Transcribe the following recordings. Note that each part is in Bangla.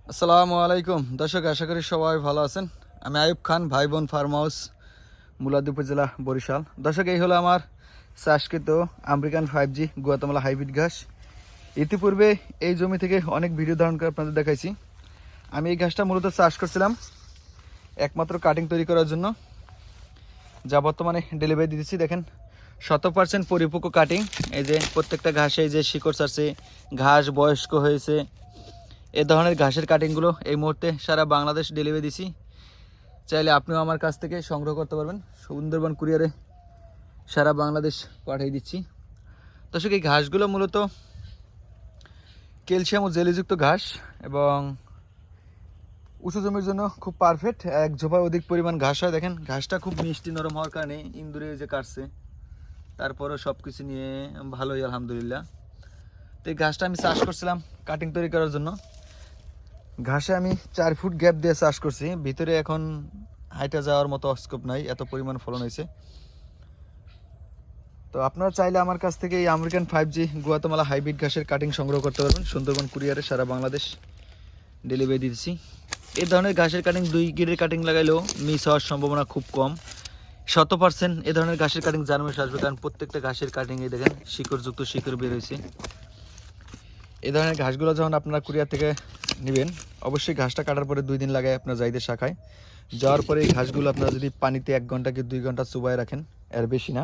আসসালামু আলাইকুম দর্শক, আশা করি সবাই ভালো আছেন। আমি আয়ুব খান, ভাই বোন ফার্ম হাউস, মুলাদি উপজেলা, বরিশাল। দর্শক, এই হলো আমার চাষকৃত আমেরিকান 5G গুয়াতেমালা হাইব্রিড ঘাস। ইতিপূর্বে এই জমি থেকে অনেক ভিডিও ধারণ করে আপনাদের দেখাইছি। আমি এই ঘাসটা মূলত চাষ করছিলাম একমাত্র কাটিং তৈরি করার জন্য, যা বর্তমানে ডেলিভারি দিতেছি। দেখেন 100% পরিপক্ক কাটিং। এই যে প্রত্যেকটা ঘাসে এই যে শিকড় ছাড়ছে, ঘাস বয়স্ক হয়েছে। এ ধরনের ঘাসের কাটিংগুলো এই মুহূর্তে সারা বাংলাদেশ ডেলিভারি দিছি। চাইলে আপনিও আমার কাছ থেকে সংগ্রহ করতে পারবেন। সুন্দরবন কুরিয়ারে সারা বাংলাদেশ পাঠিয়ে দিচ্ছি। দর্শক, এই ঘাসগুলো মূলত ক্যালসিয়াম ও জেলিযুক্ত ঘাস এবং উঁচু জমির জন্য খুব পারফেক্ট। এক ঝোপায় অধিক পরিমাণ ঘাস হয়। দেখেন ঘাসটা খুব মিষ্টি নরম হওয়ার কারণে ইন্দুরে যে কাটছে, তারপরও সব কিছু নিয়ে ভালোই আলহামদুলিল্লাহ। তো এই ঘাসটা আমি চাষ করছিলাম কাটিং তৈরি করার জন্য। ঘাসে আমি 4 ফুট গ্যাপ দিয়ে চাষ করছি। ভিতরে এখন হাইটা যাওয়ার মতো স্কোপ নাই, এত পরিমাণ ফলন হয়েছে। তো আপনারা চাইলে আমার কাছ থেকে এই আমেরিকান 5G গুয়াতেমালা হাইব্রিড ঘাসের কাটিং সংগ্রহ করতে পারবেন। সুন্দরবন কুরিয়ারে সারা বাংলাদেশ ডেলিভারি দিচ্ছি। এই ধরনের ঘাসের কাটিং 2 গ্রেডের কাটিং লাগাইলেও মিস হওয়ার সম্ভাবনা খুব কম। 100% এ ধরনের ঘাসের কাটিং জার্মেশ আসবে, কারণ প্রত্যেকটা ঘাসের কাটিংয়ে দেখেন শিকড়যুক্ত শিকড় বের হয়েছে। এই ধরনের ঘাসগুলো যখন আপনারা কুরিয়ার থেকে নেবেন, অবশ্যই ঘাসটা কাটার পরে 2 দিন লাগায় আপনার জাইদের শাখায় যাওয়ার পরে এই ঘাসগুলো আপনারা যদি পানিতে 1 ঘন্টা কি 2 ঘন্টা চুবায় রাখেন, এর বেশি না,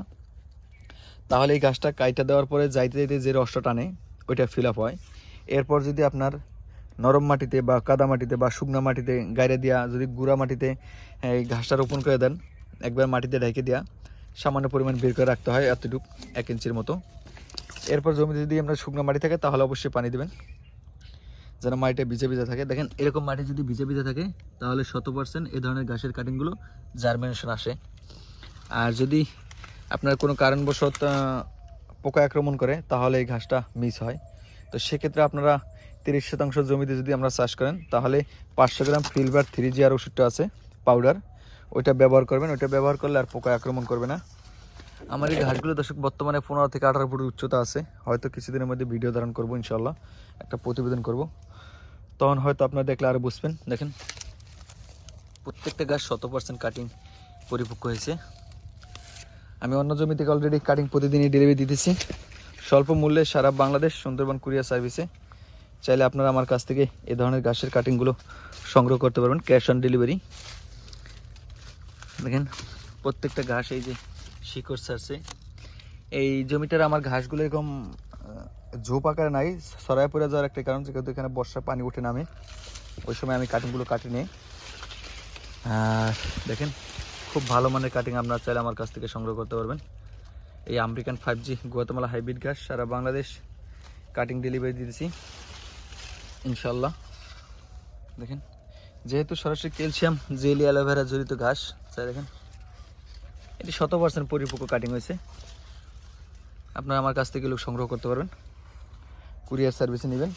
তাহলে এই ঘাসটা কাইটা দেওয়ার পরে যাইতে যাইতে যে রসটা টানে ওইটা ফিল আপ হয়। এরপর যদি আপনার নরম মাটিতে বা কাদা মাটিতে বা শুকনো মাটিতে গাইরে দেওয়া, যদি গুঁড়া মাটিতে এই ঘাসটা রোপণ করে দেন, একবার মাটিতে ঢেকে দেওয়া, সামান্য পরিমাণ বের করে রাখতে হয় এতটুকু 1 ইঞ্চির মতো। এরপর জমিতে যদি আপনার শুকনো মাটি থাকে তাহলে অবশ্যই পানি দেবেন, যেন মাটিটা ভিজে ভিজে থাকে। দেখেন এরকম মাটি যদি ভিজে ভিজে থাকে তাহলে 100% এই ধরনের ঘাসের কাটিংগুলো জার্মিনেশন আসে। আর যদি আপনার কোনো কারণবশত পোকা আক্রমণ করে তাহলে এই ঘাসটা মিস হয়। তো সেক্ষেত্রে আপনারা 30% জমিতে যদি আমরা চাষ করেন তাহলে 500 গ্রাম ফিলবার 3GR ওষুধটা আছে পাউডার, ওইটা ব্যবহার করবেন। ওইটা ব্যবহার করলে আর পোকা আক্রমণ করবে না। আমার এই ঘাসগুলো দর্শক বর্তমানে 15 থেকে 18 ফুট উচ্চতা আছে। হয়তো কিছুদিনের মধ্যে ভিডিও ধারণ করবো, ইনশাল্লাহ একটা প্রতিবেদন করব, তখন হয়তো আপনারা দেখলে আরও বুঝবেন। দেখেন প্রত্যেকটা গাছ 100% কাটিং পরিপক্ক হয়েছে। আমি অন্য জমি থেকে অলরেডি কাটিং প্রতিদিনই ডেলিভারি দিতেছি স্বল্প মূল্যে সারা বাংলাদেশ সুন্দরবন কুরিয়ার সার্ভিসে। চাইলে আপনারা আমার কাছ থেকে এই ধরনের ঘাসের কাটিংগুলো সংগ্রহ করতে পারবেন ক্যাশ অন ডেলিভারি। দেখেন প্রত্যেকটা ঘাস এই যে শিকড় ছাড়ছে। এই জমিটার আমার ঘাসগুলো এরকম ঝোপ আকারে নাই, ছড়ায় পড়ে যাওয়ার একটা কারণ, যেহেতু এখানে বর্ষায় পানি উঠে নামে, ওই সময় আমি কাটিংগুলো কাটি নিই। আর দেখেন খুব ভালো মানের কাটিং আপনারা চাইলে আমার কাছ থেকে সংগ্রহ করতে পারবেন। এই আমেরিকান 5G গুয়াতেমালা হাইব্রিড ঘাস সারা বাংলাদেশ কাটিং ডেলিভারি দিতেছি ইনশাল্লাহ। দেখেন যেহেতু সরাসরি ক্যালসিয়াম জেলি অ্যালোভেরা জড়িত ঘাস, তাই দেখেন এটি 100% পরিপক্ক কাটিং হয়েছে। আপনারা আমার কাছ থেকে লোক সংগ্রহ করতে পারবেন, কুরিয়ার সার্ভিসে নেবেন,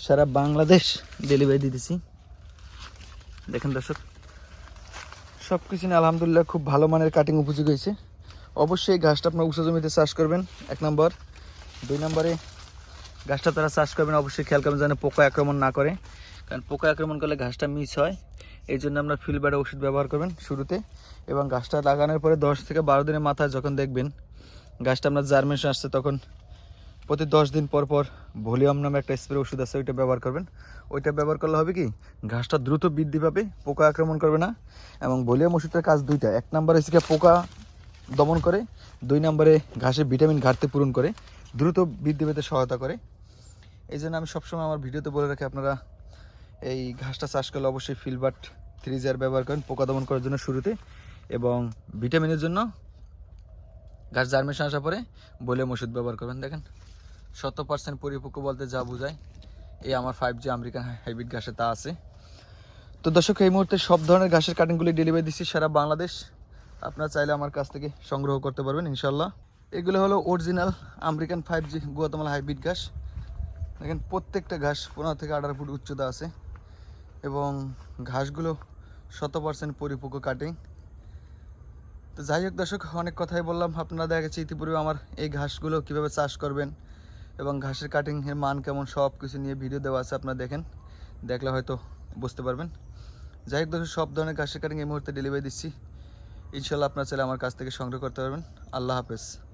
সারা বাংলাদেশ ডেলিভারি দিতেছি। দেখেন দর্শক সব কিছু নিয়ে আলহামদুলিল্লাহ খুব ভালো মানের কাটিং উপযোগী হয়েছে। অবশ্যই এই ঘাসটা আপনার উঁচু জমিতে চাষ করবেন 1 নম্বর। 2 নম্বরে ঘাসটা তারা চাষ করবেন অবশ্যই খেয়াল করবেন যেন পোকা আক্রমণ না করে, কারণ পোকা আক্রমণ করলে ঘাসটা মিস হয়। এই জন্য আপনার ফিলবার্ড ওষুধ ব্যবহার করবেন শুরুতে, এবং ঘাসটা লাগানোর পরে 10 থেকে 12 দিনের মাথায় যখন দেখবেন গাছটা আপনার জার্মিনেশন আসছে, তখন প্রতি 10 দিন পর পর ভলিউম নামে একটা স্প্রে ওষুধ আছে, ওইটা ব্যবহার করবেন। ওইটা ব্যবহার করলে হবে কি, ঘাসটা দ্রুত বৃদ্ধি পাবে, পোকা আক্রমণ করবে না। এবং ভলিউম ওষুধটার কাজ 2টা, 1 নম্বরে হচ্ছে পোকা দমন করে, 2 নম্বরে ঘাসের ভিটামিন ঘাটতি পূরণ করে, দ্রুত বৃদ্ধি পেতে সহায়তা করে। এই জন্য আমি সবসময় আমার ভিডিওতে বলে রাখি আপনারা এই ঘাসটা চাষ করলে অবশ্যই ফিলবার্ট 3GR ব্যবহার করেন পোকা দমন করার জন্য শুরুতে, এবং ভিটামিনের জন্য ঘাস জার্মিনেশন আসার পরে ভলিউম ওষুধ ব্যবহার করবেন। দেখেন 100% পরিপক্ক বলতে যা বোঝায় এই আমার 5G আমেরিকান হাইব্রিড ঘাসে তা আছে। তো দর্শক এই মুহূর্তে সব ধরনের ঘাসের কাটিংগুলি ডেলিভারি দিচ্ছি সারা বাংলাদেশ। আপনারা চাইলে আমার কাছ থেকে সংগ্রহ করতে পারবেন ইনশাল্লাহ। এগুলো হলো original American 5G Guatemala hybrid ঘাস। দেখেন প্রত্যেকটা ঘাস 15 থেকে 18 ফুট উচ্চতা আছে, এবং ঘাসগুলো 100% পরিপক্ক কাটিং। তো যাই হোক দর্শক, অনেক কথাই বললাম। আপনারা দেখা গেছে ইতিপূর্বে আমার এই ঘাসগুলো কীভাবে চাষ করবেন এবং ঘাসের কাটিংয়ের মান কেমন সব কিছু নিয়ে ভিডিও দেওয়া আছে, আপনারা দেখেন। দেখলে হয়তো বুঝতে পারবেন। যাই হোক দর্শক, সব ধরনের ঘাসের কাটিং এই মুহূর্তে ডেলিভারি দিচ্ছি। ইনশাল্লাহ আপনারা চাইলে আমার কাছ থেকে সংগ্রহ করতে পারবেন। আল্লাহ হাফেজ।